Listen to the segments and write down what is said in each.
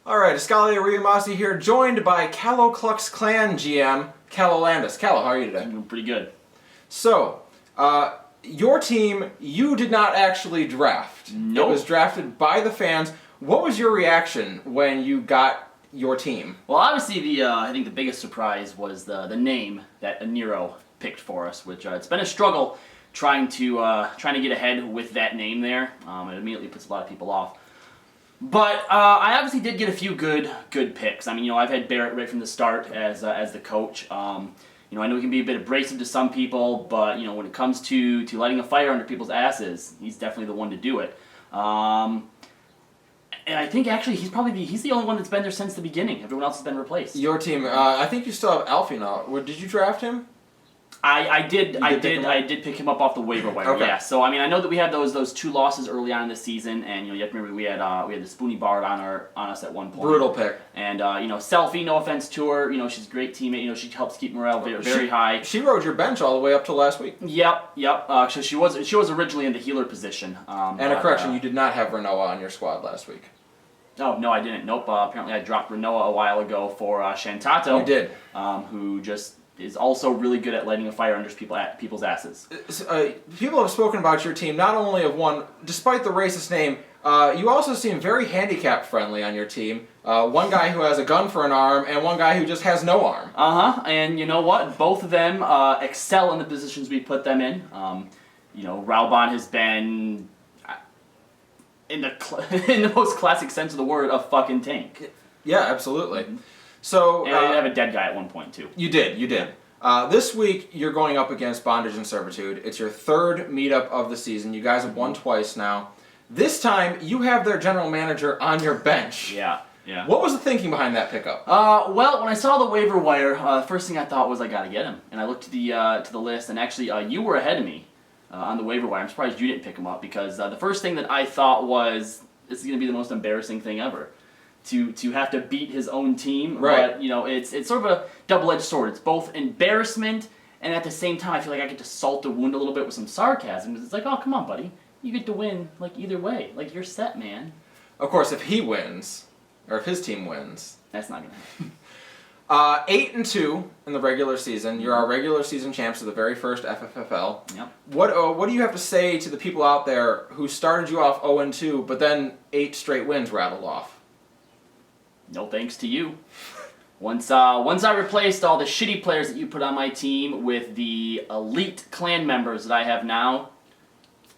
Alright, Eskalia Ryumasi here, joined by Kallo Klux Klan GM, Kallo Landis. Kallo, how are you today? I'm doing pretty good. So, your team, you did not actually draft. Nope. It was drafted by the fans. What was your reaction when you got your team? Well, obviously, I think the biggest surprise was the name that Nero picked for us, which it's been a struggle trying to get ahead with that name there. It immediately puts a lot of people off. But I obviously did get a few good picks. I mean, I've had Barrett right from the start as the coach. I know he can be a bit abrasive to some people, but when it comes to lighting a fire under people's asses, he's definitely the one to do it. And I think actually he's the only one that's been there since the beginning. Everyone else has been replaced. Your team, I think you still have Alfie now. Did you draft him? I did pick him up off the waiver wire. Okay. Yeah. So I mean, I know that we had those 2 losses early on in the season, and you have to remember we had the Spoonie Bard on us at one point. Brutal pick. And Selfie, no offense to her, she's a great teammate. She helps keep morale very high. She rode your bench all the way up to last week. Yep. So she was originally in the healer position. And a correction, you did not have Renoa on your squad last week. Oh no, I didn't. Nope. Apparently, I dropped Renoa a while ago for Shantato. You did. Who just is also really good at lighting a fire under people's asses. People have spoken about your team, not only of one, despite the racist name, you also seem very handicap friendly on your team. One guy who has a gun for an arm, and one guy who just has no arm. And you know what? Both of them excel in the positions we put them in. Raubon has been, in the most classic sense of the word, a fucking tank. Yeah, absolutely. So, and I did have a dead guy at one point, too. You did. This week, you're going up against Bondage N Servitude. It's your 3rd meetup of the season. You guys have won twice now. This time, you have their general manager on your bench. Yeah. What was the thinking behind that pickup? Well, when I saw the waiver wire, the first thing I thought was I gotta get him. And I looked to the list, and actually, you were ahead of me on the waiver wire. I'm surprised you didn't pick him up, because the first thing that I thought was, this is gonna be the most embarrassing thing ever. To have to beat his own team, right? But it's sort of a double-edged sword. It's both embarrassment, and at the same time, I feel like I get to salt the wound a little bit with some sarcasm. Because it's like, oh, come on, buddy, you get to win either way. You're set, man. Of course, if he wins, or if his team wins, that's not gonna happen. 8-2 in the regular season. You're our regular season champs of the very first FFFL. Yep. What do you have to say to the people out there who started you off 0-2, but then 8 straight wins rattled off? No thanks to you. Once I replaced all the shitty players that you put on my team with the elite clan members that I have now,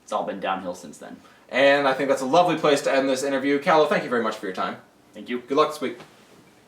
it's all been downhill since then. And I think that's a lovely place to end this interview. Kallo, thank you very much for your time. Thank you. Good luck this week.